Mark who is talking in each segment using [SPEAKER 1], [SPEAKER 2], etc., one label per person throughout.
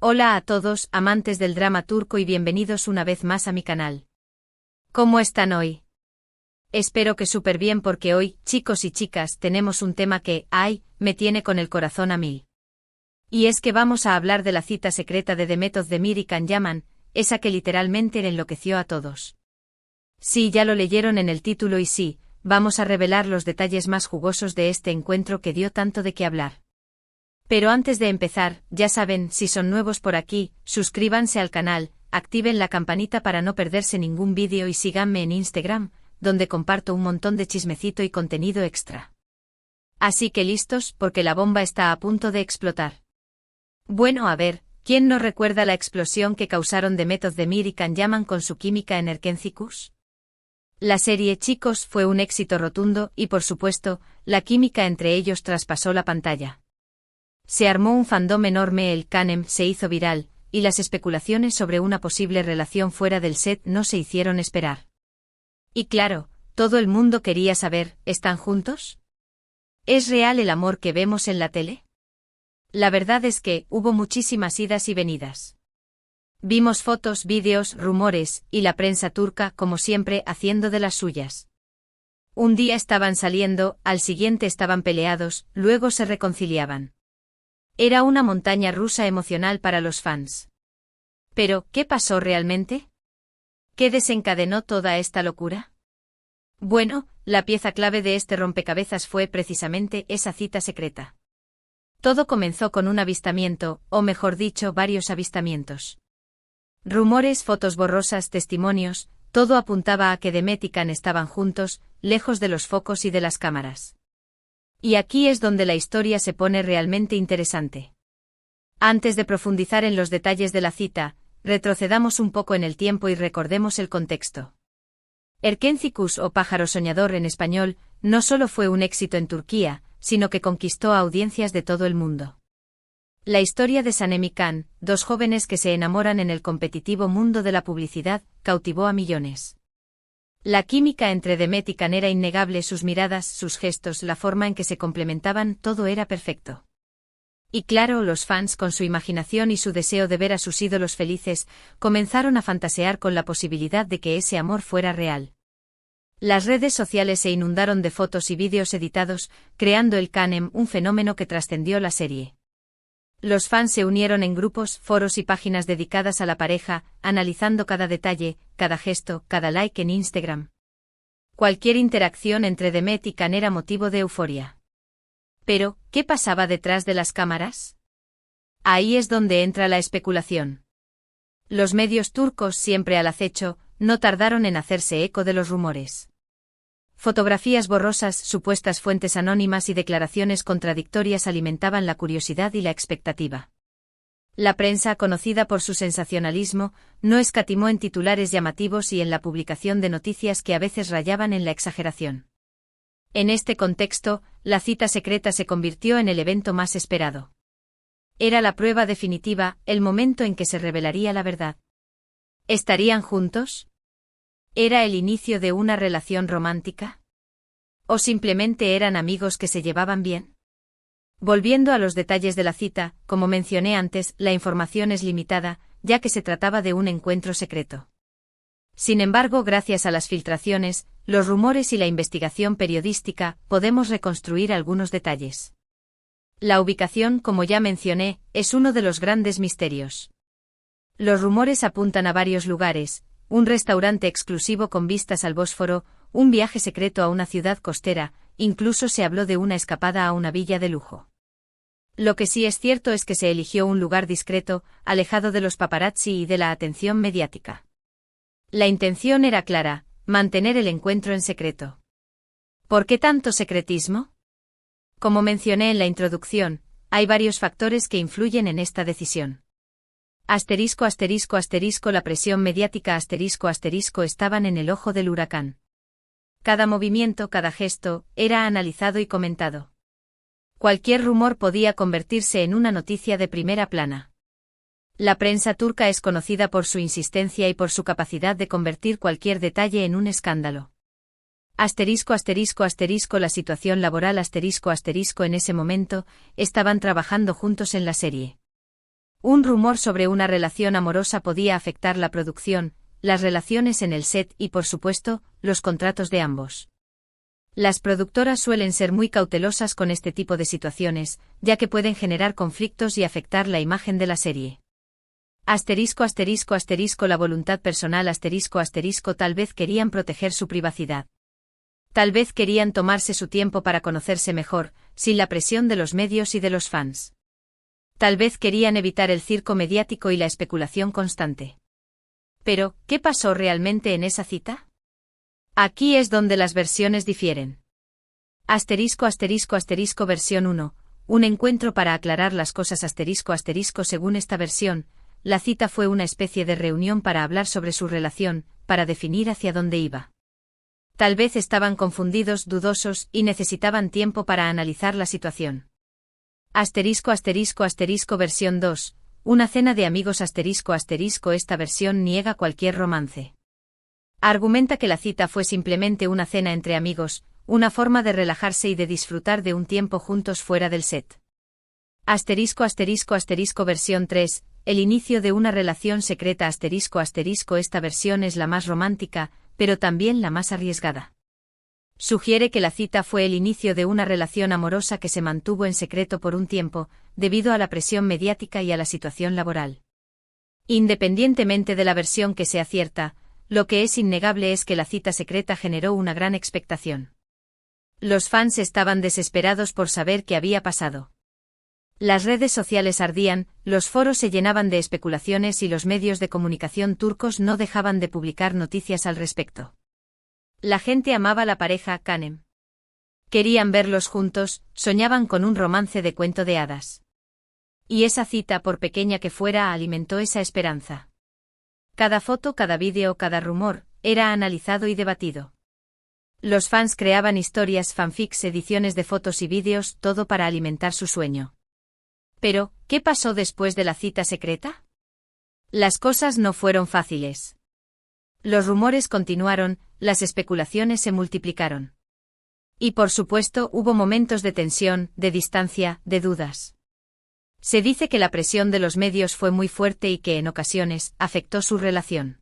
[SPEAKER 1] Hola a todos, amantes del drama turco y bienvenidos una vez más a mi canal. ¿Cómo están hoy? Espero que súper bien porque hoy, chicos y chicas, tenemos un tema que, me tiene con el corazón a mil. Y es que vamos a hablar de la cita secreta de Demet Özdemir y Can Yaman, esa que literalmente le enloqueció a todos. Sí, ya lo leyeron en el título y sí, vamos a revelar los detalles más jugosos de este encuentro que dio tanto de qué hablar. Pero antes de empezar, ya saben, si son nuevos por aquí, suscríbanse al canal, activen la campanita para no perderse ningún vídeo y síganme en Instagram, donde comparto un montón de chismecito y contenido extra. Así que listos, porque la bomba está a punto de explotar. Bueno, a ver, ¿quién no recuerda la explosión que causaron Demet Özdemir y Can Yaman con su química en Erkenci? La serie, chicos, fue un éxito rotundo y, por supuesto, la química entre ellos traspasó la pantalla. Se armó un fandom enorme, el canem se hizo viral, y las especulaciones sobre una posible relación fuera del set no se hicieron esperar. Y claro, todo el mundo quería saber, ¿están juntos? ¿Es real el amor que vemos en la tele? La verdad es que hubo muchísimas idas y venidas. Vimos fotos, vídeos, rumores, y la prensa turca, como siempre, haciendo de las suyas. Un día estaban saliendo, al siguiente estaban peleados, luego se reconciliaban. Era una montaña rusa emocional para los fans. Pero, ¿qué pasó realmente? ¿Qué desencadenó toda esta locura? Bueno, la pieza clave de este rompecabezas fue precisamente esa cita secreta. Todo comenzó con un avistamiento, o mejor dicho, varios avistamientos. Rumores, fotos borrosas, testimonios, todo apuntaba a que Demet y Can estaban juntos, lejos de los focos y de las cámaras. Y aquí es donde la historia se pone realmente interesante. Antes de profundizar en los detalles de la cita, retrocedamos un poco en el tiempo y recordemos el contexto. Erkenci o Pájaro Soñador en español, no solo fue un éxito en Turquía, sino que conquistó a audiencias de todo el mundo. La historia de Sanem y Can, dos jóvenes que se enamoran en el competitivo mundo de la publicidad, cautivó a millones. La química entre Demet y Can era innegable, sus miradas, sus gestos, la forma en que se complementaban, todo era perfecto. Y claro, los fans, con su imaginación y su deseo de ver a sus ídolos felices, comenzaron a fantasear con la posibilidad de que ese amor fuera real. Las redes sociales se inundaron de fotos y vídeos editados, creando el canem, un fenómeno que trascendió la serie. Los fans se unieron en grupos, foros y páginas dedicadas a la pareja, analizando cada detalle, cada gesto, cada like en Instagram. Cualquier interacción entre Demet y Can era motivo de euforia. Pero, ¿qué pasaba detrás de las cámaras? Ahí es donde entra la especulación. Los medios turcos, siempre al acecho, no tardaron en hacerse eco de los rumores. Fotografías borrosas, supuestas fuentes anónimas y declaraciones contradictorias alimentaban la curiosidad y la expectativa. La prensa, conocida por su sensacionalismo, no escatimó en titulares llamativos y en la publicación de noticias que a veces rayaban en la exageración. En este contexto, la cita secreta se convirtió en el evento más esperado. Era la prueba definitiva, el momento en que se revelaría la verdad. ¿Estarían juntos? ¿Era el inicio de una relación romántica? ¿O simplemente eran amigos que se llevaban bien? Volviendo a los detalles de la cita, como mencioné antes, la información es limitada, ya que se trataba de un encuentro secreto. Sin embargo, gracias a las filtraciones, los rumores y la investigación periodística, podemos reconstruir algunos detalles. La ubicación, como ya mencioné, es uno de los grandes misterios. Los rumores apuntan a varios lugares: un restaurante exclusivo con vistas al Bósforo, un viaje secreto a una ciudad costera, incluso se habló de una escapada a una villa de lujo. Lo que sí es cierto es que se eligió un lugar discreto, alejado de los paparazzi y de la atención mediática. La intención era clara: mantener el encuentro en secreto. ¿Por qué tanto secretismo? Como mencioné en la introducción, hay varios factores que influyen en esta decisión. Asterisco, asterisco, asterisco, la presión mediática, asterisco, asterisco, estaban en el ojo del huracán. Cada movimiento, cada gesto, era analizado y comentado. Cualquier rumor podía convertirse en una noticia de primera plana. La prensa turca es conocida por su insistencia y por su capacidad de convertir cualquier detalle en un escándalo. Asterisco, asterisco, asterisco, la situación laboral, asterisco, asterisco, en ese momento, estaban trabajando juntos en la serie. Un rumor sobre una relación amorosa podía afectar la producción, las relaciones en el set y, por supuesto, los contratos de ambos. Las productoras suelen ser muy cautelosas con este tipo de situaciones, ya que pueden generar conflictos y afectar la imagen de la serie. La voluntad personal tal vez querían proteger su privacidad. Tal vez querían tomarse su tiempo para conocerse mejor, sin la presión de los medios y de los fans. Tal vez querían evitar el circo mediático y la especulación constante. Pero, ¿qué pasó realmente en esa cita? Aquí es donde las versiones difieren. Versión 1. Un encuentro para aclarar las cosas según esta versión, la cita fue una especie de reunión para hablar sobre su relación, para definir hacia dónde iba. Tal vez estaban confundidos, dudosos, y necesitaban tiempo para analizar la situación. Versión 2. Una cena de amigos esta versión niega cualquier romance. Argumenta que la cita fue simplemente una cena entre amigos, una forma de relajarse y de disfrutar de un tiempo juntos fuera del set. Versión 3. El inicio de una relación secreta esta versión es la más romántica, pero también la más arriesgada. Sugiere que la cita fue el inicio de una relación amorosa que se mantuvo en secreto por un tiempo, debido a la presión mediática y a la situación laboral. Independientemente de la versión que sea cierta, lo que es innegable es que la cita secreta generó una gran expectación. Los fans estaban desesperados por saber qué había pasado. Las redes sociales ardían, los foros se llenaban de especulaciones y los medios de comunicación turcos no dejaban de publicar noticias al respecto. La gente amaba a la pareja Kanem. Querían verlos juntos, soñaban con un romance de cuento de hadas. Y esa cita, por pequeña que fuera, alimentó esa esperanza. Cada foto, cada vídeo, cada rumor, era analizado y debatido. Los fans creaban historias, fanfics, ediciones de fotos y vídeos, todo para alimentar su sueño. Pero, ¿qué pasó después de la cita secreta? Las cosas no fueron fáciles. Los rumores continuaron, las especulaciones se multiplicaron. Y por supuesto hubo momentos de tensión, de distancia, de dudas. Se dice que la presión de los medios fue muy fuerte y que en ocasiones afectó su relación.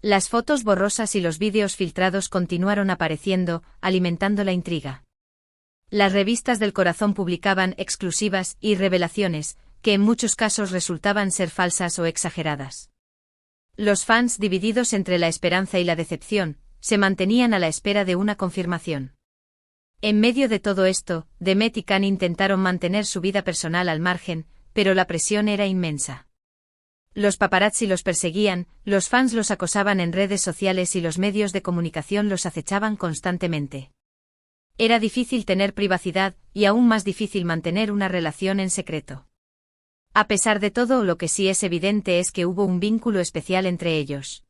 [SPEAKER 1] Las fotos borrosas y los vídeos filtrados continuaron apareciendo, alimentando la intriga. Las revistas del corazón publicaban exclusivas y revelaciones, que en muchos casos resultaban ser falsas o exageradas. Los fans, divididos entre la esperanza y la decepción, se mantenían a la espera de una confirmación. En medio de todo esto, Demet y Can intentaron mantener su vida personal al margen, pero la presión era inmensa. Los paparazzi los perseguían, los fans los acosaban en redes sociales y los medios de comunicación los acechaban constantemente. Era difícil tener privacidad, y aún más difícil mantener una relación en secreto. A pesar de todo, lo que sí es evidente es que hubo un vínculo especial entre ellos.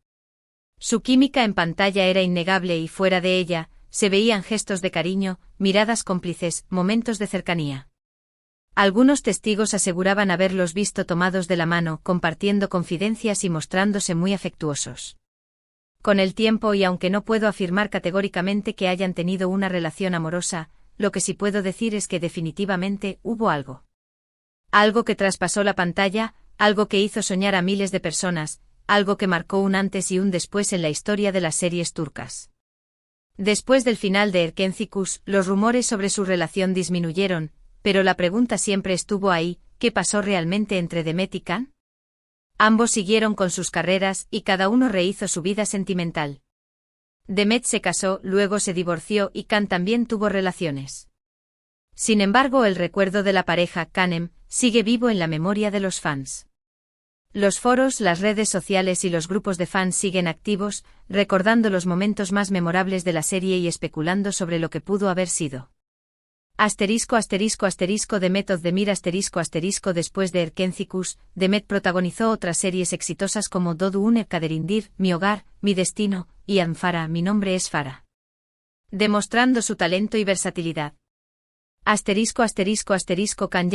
[SPEAKER 1] Su química en pantalla era innegable y fuera de ella, se veían gestos de cariño, miradas cómplices, momentos de cercanía. Algunos testigos aseguraban haberlos visto tomados de la mano, compartiendo confidencias y mostrándose muy afectuosos. Con el tiempo, y aunque no puedo afirmar categóricamente que hayan tenido una relación amorosa, lo que sí puedo decir es que definitivamente hubo algo. Algo que traspasó la pantalla, algo que hizo soñar a miles de personas, algo que marcó un antes y un después en la historia de las series turcas. Después del final de Erkencikus, los rumores sobre su relación disminuyeron, pero la pregunta siempre estuvo ahí: ¿qué pasó realmente entre Demet y Can? Ambos siguieron con sus carreras y cada uno rehizo su vida sentimental. Demet se casó, luego se divorció y Can también tuvo relaciones. Sin embargo, el recuerdo de la pareja Kanem sigue vivo en la memoria de los fans. Los foros, las redes sociales y los grupos de fans siguen activos, recordando los momentos más memorables de la serie y especulando sobre lo que pudo haber sido. Demet Özdemir Después de Erkencikus, Demet protagonizó otras series exitosas como Dodu Une Kaderindir, Mi Hogar, Mi Destino, y Anfara, Mi Nombre es Farah. Demostrando su talento y versatilidad. Can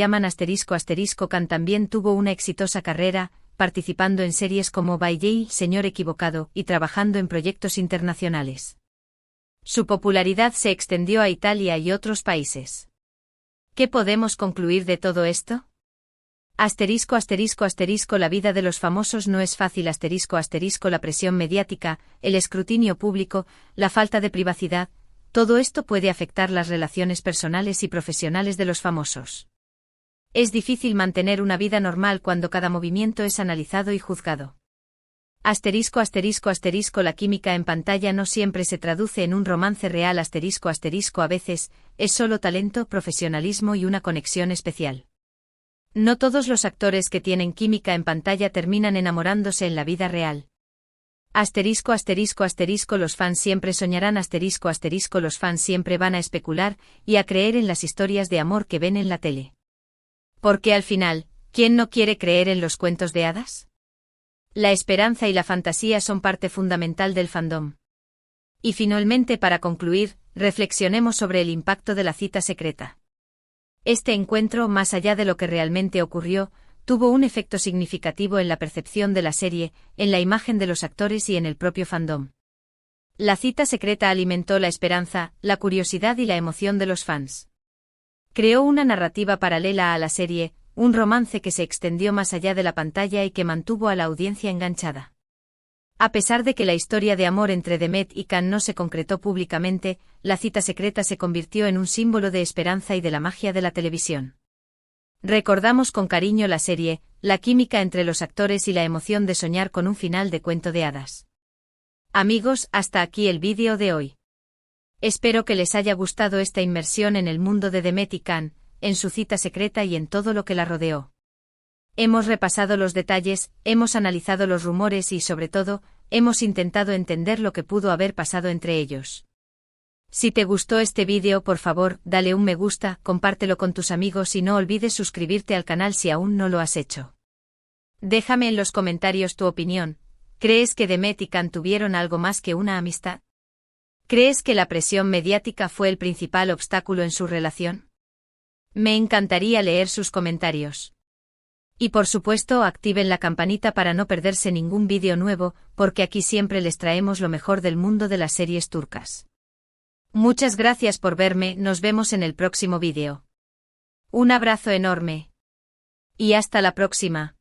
[SPEAKER 1] Can también tuvo una exitosa carrera, participando en series como By Yale, Señor Equivocado, y trabajando en proyectos internacionales. Su popularidad se extendió a Italia y otros países. ¿Qué podemos concluir de todo esto? Asterisco asterisco asterisco La vida de los famosos no es fácil asterisco asterisco La presión mediática, el escrutinio público, la falta de privacidad, todo esto puede afectar las relaciones personales y profesionales de los famosos. Es difícil mantener una vida normal cuando cada movimiento es analizado y juzgado. Asterisco asterisco asterisco La química en pantalla no siempre se traduce en un romance real asterisco asterisco a veces, es solo talento, profesionalismo y una conexión especial. No todos los actores que tienen química en pantalla terminan enamorándose en la vida real. Asterisco asterisco asterisco Los fans siempre soñarán asterisco asterisco Los fans siempre van a especular y a creer en las historias de amor que ven en la tele. Porque al final, ¿quién no quiere creer en los cuentos de hadas? La esperanza y la fantasía son parte fundamental del fandom. Y finalmente, para concluir, reflexionemos sobre el impacto de la cita secreta. Este encuentro, más allá de lo que realmente ocurrió, tuvo un efecto significativo en la percepción de la serie, en la imagen de los actores y en el propio fandom. La cita secreta alimentó la esperanza, la curiosidad y la emoción de los fans. Creó una narrativa paralela a la serie, un romance que se extendió más allá de la pantalla y que mantuvo a la audiencia enganchada. A pesar de que la historia de amor entre Demet y Can no se concretó públicamente, la cita secreta se convirtió en un símbolo de esperanza y de la magia de la televisión. Recordamos con cariño la serie, la química entre los actores y la emoción de soñar con un final de cuento de hadas. Amigos, hasta aquí el vídeo de hoy. Espero que les haya gustado esta inmersión en el mundo de Demet y Can, en su cita secreta y en todo lo que la rodeó. Hemos repasado los detalles, hemos analizado los rumores y, sobre todo, hemos intentado entender lo que pudo haber pasado entre ellos. Si te gustó este vídeo, por favor, dale un me gusta, compártelo con tus amigos y no olvides suscribirte al canal si aún no lo has hecho. Déjame en los comentarios tu opinión. ¿Crees que Demet y Can tuvieron algo más que una amistad? ¿Crees que la presión mediática fue el principal obstáculo en su relación? Me encantaría leer sus comentarios. Y por supuesto, activen la campanita para no perderse ningún vídeo nuevo, porque aquí siempre les traemos lo mejor del mundo de las series turcas. Muchas gracias por verme, nos vemos en el próximo vídeo. Un abrazo enorme. Y hasta la próxima.